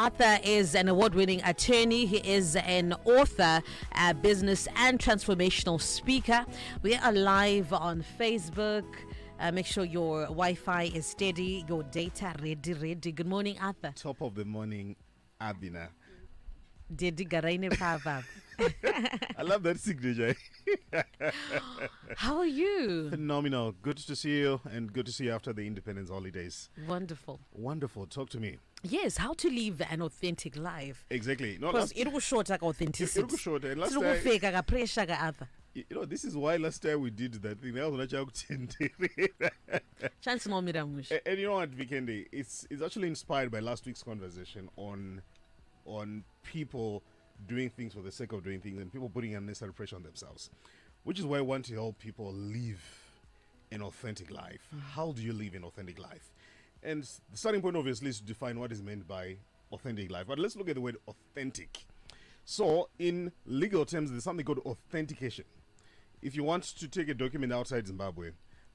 Arthur is an award-winning attorney. He is an author, business and transformational speaker. We are live on Facebook. Make sure your Wi-Fi is steady, your data ready. Good morning, Arthur. Top of the morning, Abina. I love that signature. How are you? Phenomenal. Good to see you, and good to see you after the Independence holidays. Wonderful. Wonderful. Talk to me. Yes, how to live an authentic life. Exactly. No, because it was short like authenticity. It was short. And last time, this is why last time we did that thing. And you know what, Vikendi? It's actually inspired by last week's conversation on people doing things for the sake of doing things and people putting unnecessary pressure on themselves, which is why I want to help people live an authentic life. How do you live an authentic life? And the starting point obviously is to define what is meant by authentic life. But let's look at the word authentic. So in legal terms, there's something called authentication. If you want to take a document outside Zimbabwe,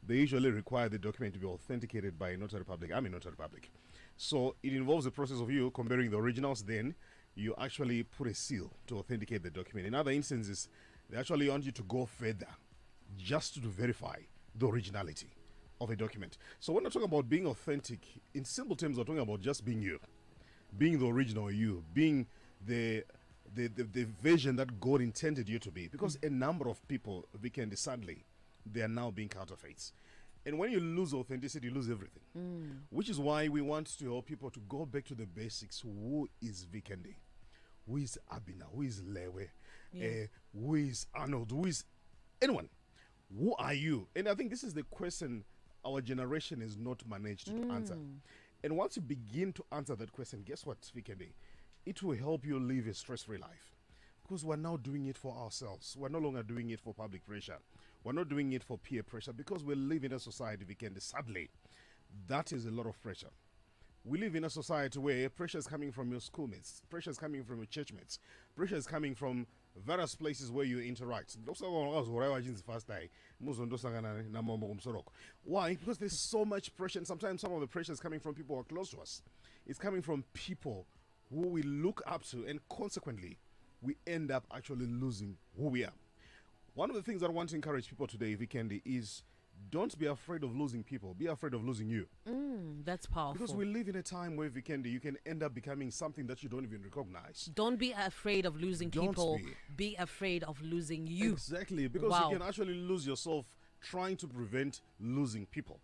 they usually require the document to be authenticated by a notary public. I'm a notary public. So it involves the process of you comparing the originals, then you actually put a seal to authenticate the document. In other instances, they actually want you to go further just to verify the originality of a document. So when I talk about being authentic, in simple terms, we're talking about just being you, being the original you, being the version that God intended you to be. Because a number of people, sadly, they are now being counterfeits. And when you lose authenticity, you lose everything. Which is why we want to help people to go back to the basics. Who is Vikendi? Who is Abina? Who is Lewe? Who is Arnold? Who is anyone? Who are you? And I think this is the question our generation is not managed to answer. And once you begin to answer that question, guess what, Vikendi? It will help you live a stress-free life. Because we're now doing it for ourselves. We're no longer doing it for public pressure. We're not doing it for peer pressure, because we live in a society, Vikendi, sadly, that is a lot of pressure. We live in a society where pressure is coming from your schoolmates, pressure is coming from your churchmates, pressure is coming from various places where you interact. Why? Because there's so much pressure, and sometimes some of the pressure is coming from people who are close to us. It's coming from people who we look up to, and consequently, we end up actually losing who we are. One of the things that I want to encourage people today, Vikendi, is don't be afraid of losing people. Be afraid of losing you. That's powerful. Because we live in a time where, Vikendi, you can end up becoming something that you don't even recognize. Don't be afraid of losing people. Be afraid of losing you. Exactly. Because you can actually lose yourself trying to prevent losing people.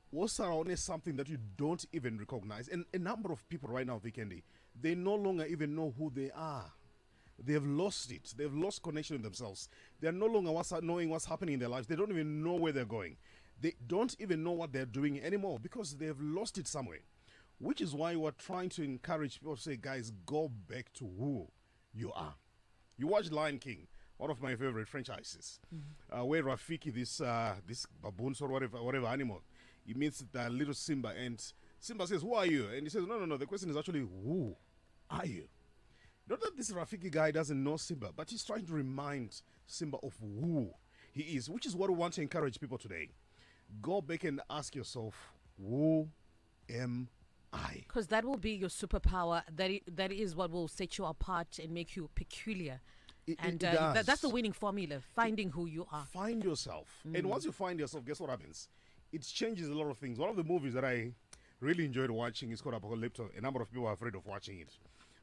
What's around is something that you don't even recognize. And a number of people right now, Vikendi, they no longer even know who they are. They have lost it. They've lost connection with themselves. They're no longer knowing what's happening in their lives. They don't even know where they're going. They don't even know what they're doing anymore, because they've lost it somewhere. Which is why we're trying to encourage people to say, guys, go back to who you are. You watch Lion King, one of my favorite franchises, where Rafiki, this baboons or whatever animal, he meets the little Simba, and Simba says, "Who are you?" And he says, "No. The question is actually, who are you?" Not that this Rafiki guy doesn't know Simba, but he's trying to remind Simba of who he is, which is what we want to encourage people today. Go back and ask yourself, who am I? Because that will be your superpower. That is what will set you apart and make you peculiar. That's the winning formula, finding who you are. Find yourself. And once you find yourself, guess what happens? It changes a lot of things. One of the movies that I really enjoyed watching is called Apocalypto. A number of people are afraid of watching it.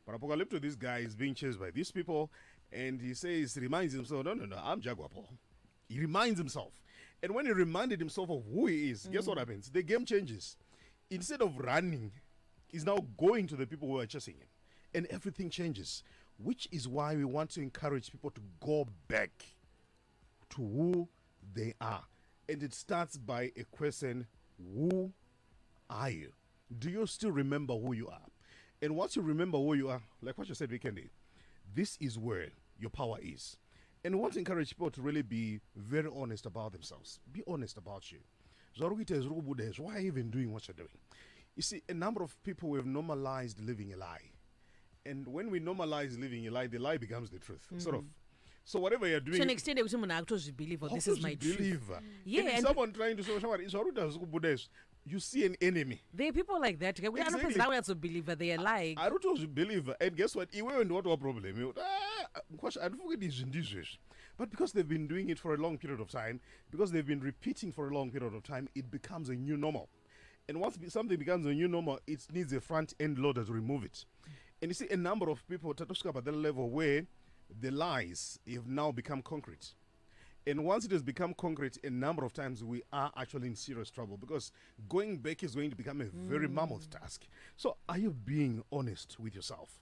But Apocalypto, this guy is being chased by these people, and he reminds himself, no, I'm Jaguar Paul. He reminds himself. And when he reminded himself of who he is, guess what happens? The game changes. Instead of running, he's now going to the people who are chasing him. And everything changes, which is why we want to encourage people to go back to who they are. And it starts by a question, who are you? Do you still remember who you are? And once you remember who you are, like what you said, Vikendi, this is where your power is. And we want to encourage people to really be very honest about themselves. Be honest about you. Why are you even doing what you're doing? You see, a number of people have normalized living a lie. And when we normalize living a lie, the lie becomes the truth, sort of. So whatever you're doing, to an extent, someone actually believe, this is my truth. Yeah, and someone trying to say, you see an enemy. There are people like that. We are not to believe that they are like. I don't also believe. And guess what? Even what our problem? I don't forget this. But because they've been doing it for a long period of time, because they've been repeating for a long period of time, it becomes a new normal. And once something becomes a new normal, it needs a front end loader to remove it. And you see a number of people at that level where the lies have now become concrete. And once it has become concrete, a number of times we are actually in serious trouble, because going back is going to become a very mammoth task. So are you being honest with yourself?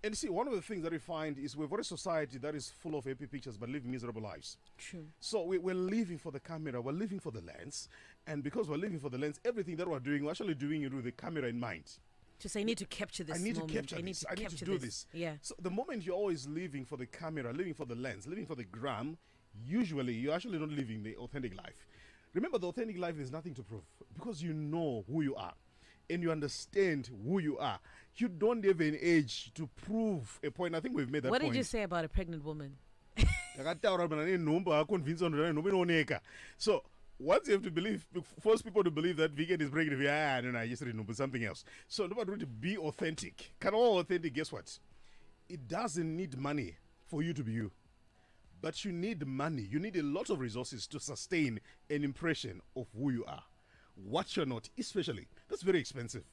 And see, one of the things that we find is we've got a society that is full of happy pictures but live miserable lives. True. So we're living for the camera, we're living for the lens. And because we're living for the lens, everything that we're doing, we're actually doing it with the camera in mind. To say, I need to capture this moment. I need to do this. Yeah. So the moment you're always living for the camera, living for the lens, living for the gram, usually you're actually not living the authentic life. Remember, the authentic life is nothing to prove, because you know who you are and you understand who you are. You don't have an age to prove a point. I think we've made that point. What did you say about a pregnant woman? So once you have to believe, force people to believe that vegan is pregnant, no, I just remember something else. So nobody want to be authentic. Can all authentic, guess what? It doesn't need money for you to be you. But you need money. You need a lot of resources to sustain an impression of who you are. What you're not, especially. That's very expensive.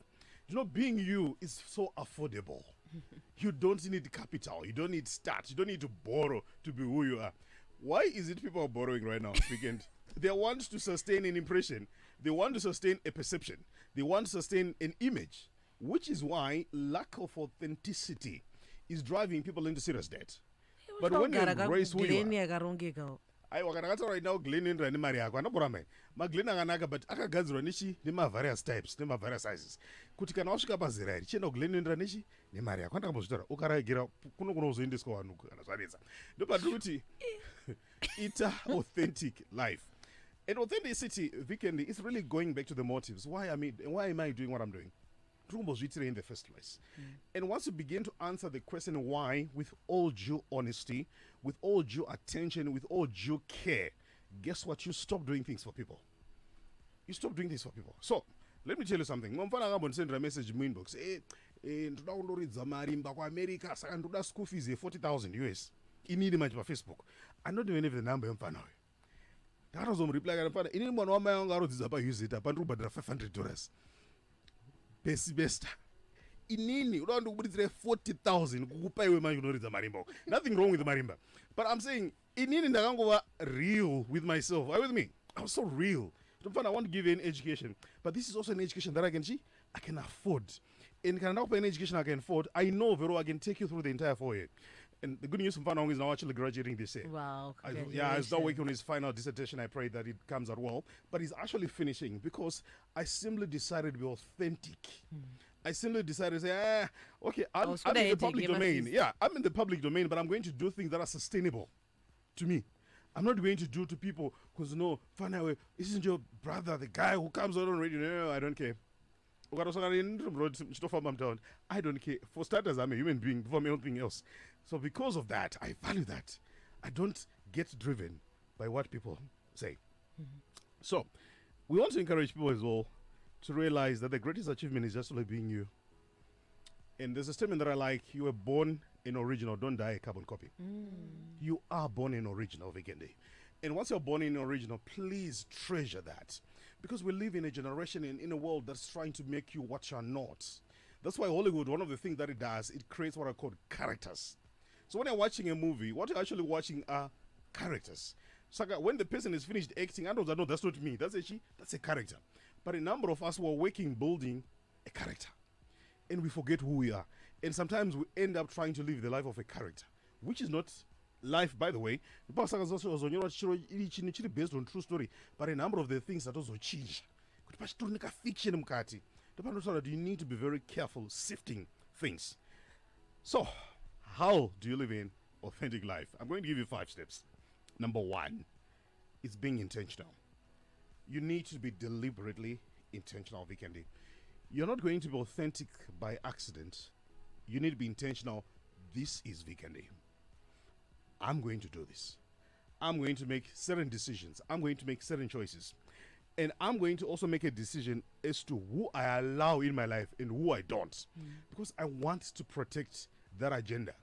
You know, being you is so affordable. You don't need capital. You don't need start. You don't need to borrow to be who you are. Why is it people are borrowing right now? Weekend. They want to sustain an impression. They want to sustain a perception. They want to sustain an image, which is why lack of authenticity is driving people into serious debt. But when you embrace who you are, I right now Glenn in Rani Maria, ma Glenn Anaka, but Akagazro Nishi, Nima various types, Nima various sizes. Kutika Oshka Bazira, Chino Glenn in Ranishi, Nimaria, Quantabostra, Okara Gira, Kuno's in this one, no, but it's a authentic life. And authenticity, Vikendi, is really going back to the motives. Why am I doing what I'm doing? In the first place. And once you begin to answer the question why with all due honesty, with all due attention, with all due care, guess what? You stop doing things for people. You stop doing things for people. So let me tell you something. I'm send a message in my inbox. America, school fees 40,000 US. You need much for Facebook. I'm not doing even the number. That was on reply. Anyone on my own is about use it up and $500. Best. Inini, you don't do 40,000. Nothing wrong with the marimba. But I'm saying, inini ndakangova real with myself. Are you with me? I was so real. I want to give you an education. But this is also an education that I can afford. And can I an education I can afford? I know very well I can take you through the entire 4 year. And the good news from Fanong is now actually graduating this year. Wow. He's now working on his final dissertation. I pray that it comes out well. But he's actually finishing because I simply decided to be authentic. I simply decided to say, okay, I'm in the public domain. Yeah, I'm in the public domain, but I'm going to do things that are sustainable to me. I'm not going to do to people because, no, finally, isn't your brother the guy who comes out on radio? No, I don't care. I don't care. For starters, I'm a human being before anything else. So because of that, I value that. I don't get driven by what people say. So we want to encourage people as well to realize that the greatest achievement is just like being you. And there's a statement that I like: you were born an original, don't die a carbon copy. You are born an original, Vikendi. And once you're born in original, please treasure that. Because we live in a generation in a world that's trying to make you what you're not. That's why Hollywood, one of the things that it does, it creates what are called characters. So when you're watching a movie, what you're actually watching are characters. So when the person is finished acting, I know that's not me. That's a character. But a number of us were working, building a character. And we forget who we are. And sometimes we end up trying to live the life of a character, which is not life, by the way. The pastor is also based on true story, but a number of the things that also change. Fiction, you need to be very careful sifting things. So, how do you live in authentic life? I'm going to give you 5 steps. Number 1 is being intentional. You need to be deliberately intentional, Vikendi. You're not going to be authentic by accident. You need to be intentional. This is Vikendi. I'm going to do this. I'm going to make certain decisions. I'm going to make certain choices. And I'm going to also make a decision as to who I allow in my life and who I don't. Because I want to protect that agenda.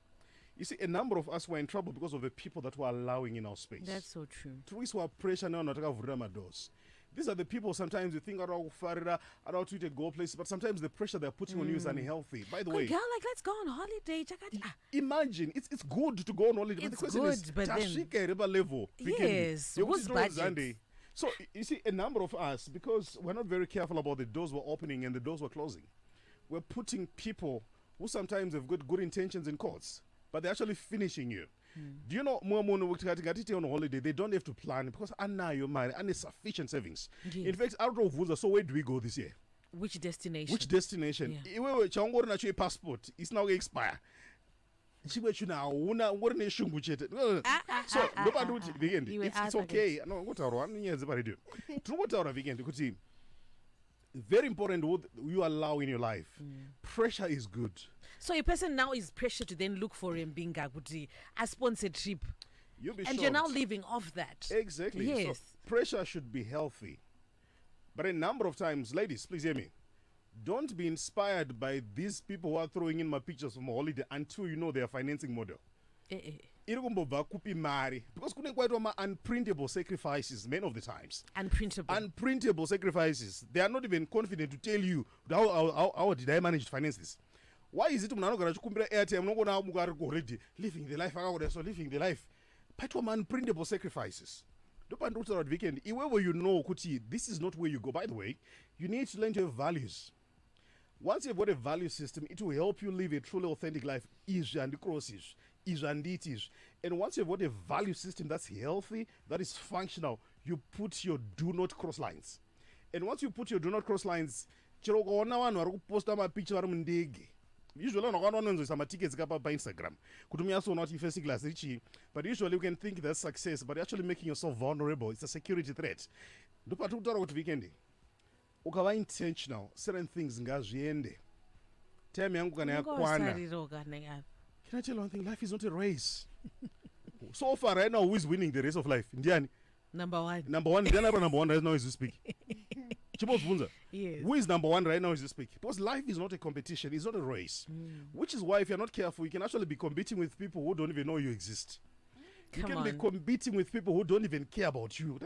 You see, a number of us were in trouble because of the people that were allowing in our space. That's so true. Through pressure now, not doors. These are the people sometimes you think are out to go places, but sometimes the pressure they're putting on you is unhealthy. By the way, girl, like, let's go on holiday. Imagine it's good to go on holiday, but the question is, but then, level. Yes, whose budget? So you see, a number of us, because we're not very careful about the doors were opening and the doors were closing, we're putting people who sometimes have got good intentions in courts, but they're actually finishing you. Do you know, on holiday, they don't have to plan because your money and sufficient savings. Yes. In fact, out of Vuza, so where do we go this year? Which destination? Which destination? Your passport is now expire. So it's okay. No, what are 1 year very important what you allow in your life. Pressure is good. So a person now is pressured to then look for Mbinga Kuti, a sponsored trip. You'll be and shocked. You're now living off that. Exactly. Yes. So pressure should be healthy. But a number of times, ladies, please hear me. Don't be inspired by these people who are throwing in my pictures from a holiday until you know their financing model. Because couldn't quite unprintable sacrifices many of the times. Unprintable sacrifices. They are not even confident to tell you how did I manage to finance this. Why is it already living the life so living the life? But unprintable sacrifices. Weekend, wherever you know, this is not where you go. By the way, you need to learn to have values. Once you've got a value system, it will help you live a truly authentic life. And once you've got a value system that's healthy, that is functional, you put your do not cross lines. And once you put your do not cross lines, usually some tickets by Instagram. First class, but usually you can think that's success, but you're actually making yourself vulnerable. It's a security threat. Ukawa intentional, certain things ngazviende. Time yangu kana yakwana. Can I tell you one thing? Life is not a race. So far right now, who is winning the race of life? Indiani? Number one. Number one right now as you speak. Yes. Who is number one right now as you speak? Because life is not a competition, it's not a race. Which is why if you're not careful, you can actually be competing with people who don't even know you exist. You can be competing with people who don't even care about you.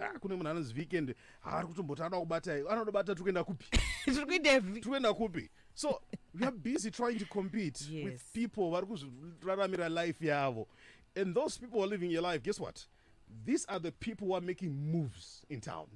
So we are busy trying to compete with people life. And those people who are living your life, guess what? These are the people who are making moves in town.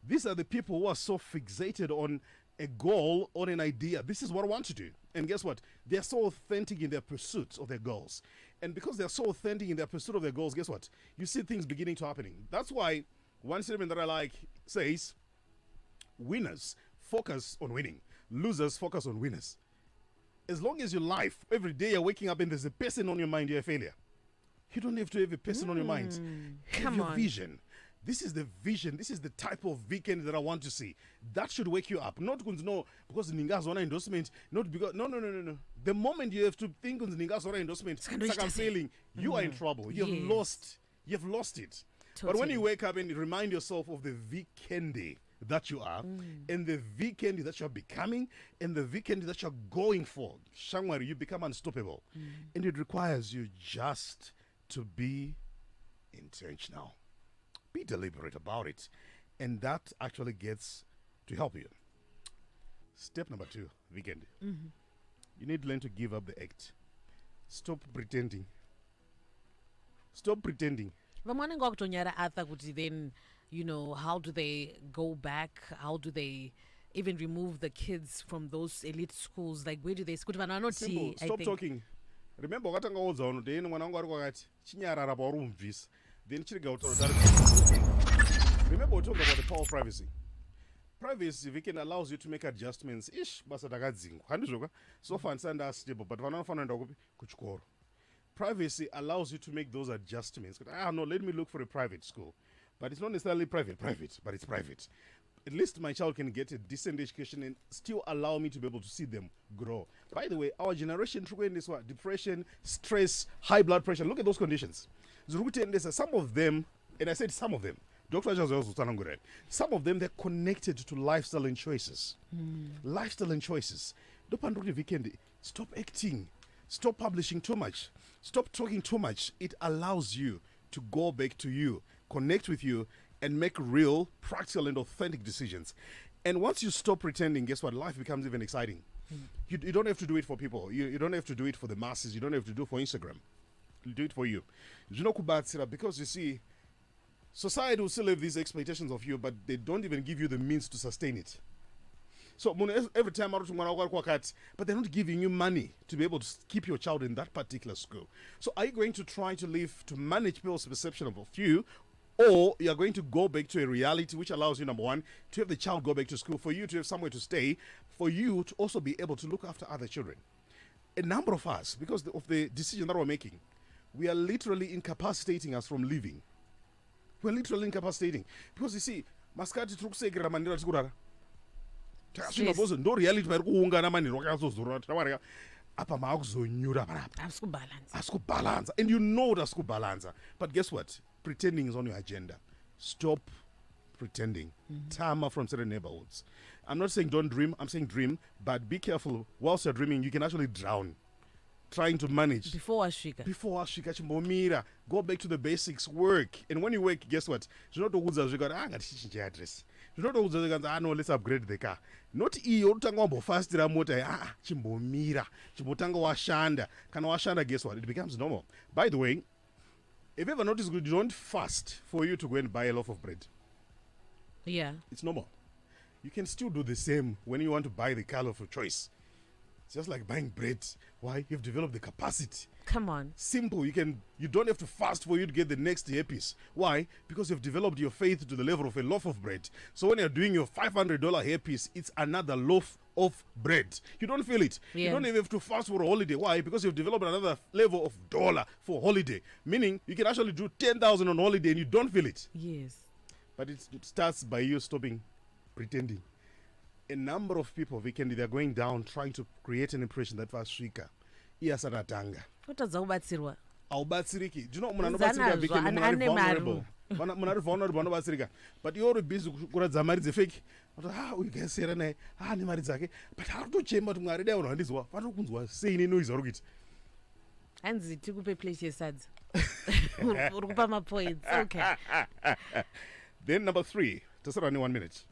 These are the people who are so fixated on a goal, on an idea. This is what I want to do. And guess what? They're so authentic in their pursuit of their goals. And because they're so authentic in their pursuit of their goals, guess what? You see things beginning to happening. That's why one statement that I like says, winners focus on winning. Losers focus on winners. As long as your life, every day you're waking up and there's a person on your mind, you're a failure. You don't have to have a person on your mind. Have your vision. This is the vision. This is the type of weekend that I want to see. That should wake you up. Not because Ninga's on endorsement. Not because no. The moment you have to think on Ninga's on endorsement, it's like I'm failing. You are in trouble. You've lost. You've lost it. Totally. But when you wake up and you remind yourself of the weekend that you are, and the weekend that you're becoming, and the weekend that you're going for, Shangwari, you become unstoppable. And it requires you just to be intentional. Be deliberate about it. And that actually gets to help you. Step number 2, weekend. You need to learn to give up the act. Stop pretending. Stop pretending. Then, how do they go back? How do they even remove the kids from those elite schools? Like, where do they school? Simple. Stop talking. Remember what I'm going on. Then when I'm going to then remember we talked about the power of privacy. Privacy weekend allows you to make adjustments. So far and stable, but privacy allows you to make those adjustments. No, let me look for a private school. But it's not necessarily private, but it's private. At least my child can get a decent education and still allow me to be able to see them grow. By the way, our generation through this one, depression, stress, high blood pressure. Look at those conditions. Some of them, and I said some of them, Some of them, they're connected to lifestyle and choices. Lifestyle and choices. Stop acting. Stop publishing too much. Stop talking too much. It allows you to go back to you, connect with you, and make real, practical, and authentic decisions. And once you stop pretending, guess what? Life becomes even exciting. You don't have to do it for people. You don't have to do it for the masses. You don't have to do it for Instagram. You do it for you. Because you see, society will still have these expectations of you, but they don't even give you the means to sustain it. So every time, but they're not giving you money to be able to keep your child in that particular school. So are you going to try to live to manage people's perception of you, or you're going to go back to a reality which allows you, number one, to have the child go back to school, for you to have somewhere to stay, for you to also be able to look after other children? A number of us, because of the decision that we're making, we are literally incapacitating us from living. We're literally incapacitating. Because you see, maskati trukusekera manira tikurara. No reality kuungana maniro akazozorora tawareka apa maakuzonyura panapa. Asikubalance. And you know that's kubalance. But guess what? Pretending is on your agenda. Stop pretending. Tama from certain neighborhoods. I'm not saying don't dream, I'm saying dream, but be careful. Whilst you're dreaming, you can actually drown. Trying to manage. Before Ashika Chimbomira. Go back to the basics, work. And when you work, guess what? You know the woods as you got address. You know the woods as I know, let's upgrade the car. Not Tango fast motor, Chimbomira, Chibotango Washanda. Can Washanda, guess what? It becomes normal. By the way, if you ever notice, you don't fast for you to go and buy a loaf of bread. Yeah. It's normal. You can still do the same when you want to buy the car of your choice. It's just like buying bread. Why? You've developed the capacity. Come on. Simple. You don't have to fast for you to get the next hairpiece. Why? Because you've developed your faith to the level of a loaf of bread. So when you're doing your $500 hairpiece, it's another loaf of bread. You don't feel it. Yeah. You don't even have to fast for a holiday. Why? Because you've developed another level of dollar for holiday. Meaning you can actually do 10,000 on holiday and you don't feel it. Yes. But it starts by you stopping pretending. A number of people, they're going down trying to create an impression that was Shika. Iyasaratanga. What does Aubatsirwa? Aubatsiriki. Do you know Munanobatsirika became vulnerable? Vulnerable. But you're busy Kurazamari fake. We can say Animarizake. But how do chamber to marry down on this one? What was saying in New York? And the two places said. My points. Okay. Then number 3, just only 1 minute.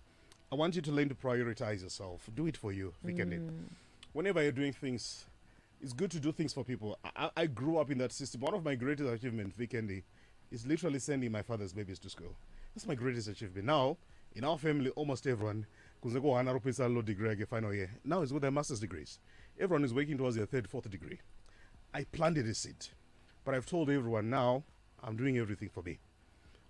I want you to learn to prioritize yourself. Do it for you, Vikendi. Whenever you're doing things, it's good to do things for people. I grew up in that system. One of my greatest achievements, Vikendi, is literally sending my father's babies to school. That's my greatest achievement. Now, in our family, almost everyone, degree final year. Now it's with their master's degrees. Everyone is working towards their 3rd, 4th degree. I planted a seed. But I've told everyone now, I'm doing everything for me.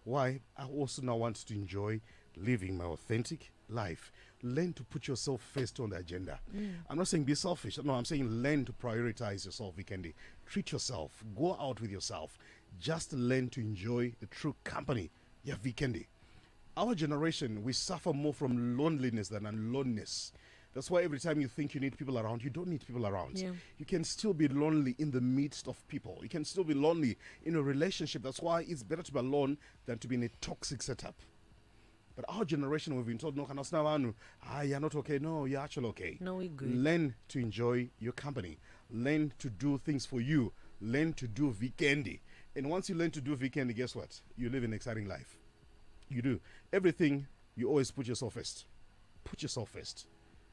Why? I also now want to enjoy living my authentic life. Learn to put yourself first on the agenda. I'm not saying be selfish. No, I'm saying learn to prioritize yourself, Vikendi. Treat yourself. Go out with yourself. Just learn to enjoy the true company. Yeah, Vikendi. Our generation, we suffer more from loneliness than aloneness. That's why every time you think you need people around, you don't need people around. Yeah. You can still be lonely in the midst of people. You can still be lonely in a relationship. That's why it's better to be alone than to be in a toxic setup. But our generation, we've been told, no, you're not okay. No, you're actually okay. No, we're good. Learn to enjoy your company. Learn to do things for you. Learn to do Vikendi. And once you learn to do Vikendi, guess what? You live an exciting life. You do. Everything, you always put yourself first. Put yourself first.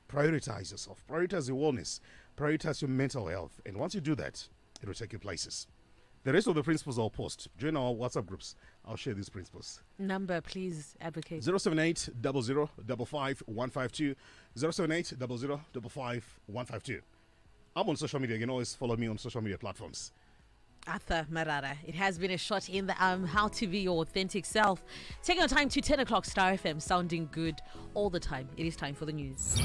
Prioritize yourself. Prioritize your wellness. Prioritize your mental health. And once you do that, it will take you places. The rest of the principles I'll post. Join our WhatsApp groups. I'll share these principles. Number, please, advocate. 078 00 55 152. 078 00 55 152. I'm on social media. You can always follow me on social media platforms. Arthut Marara. It has been a shot in the how to be your authentic self. Taking your time to 10 o'clock Star FM, sounding good all the time. It is time for the news.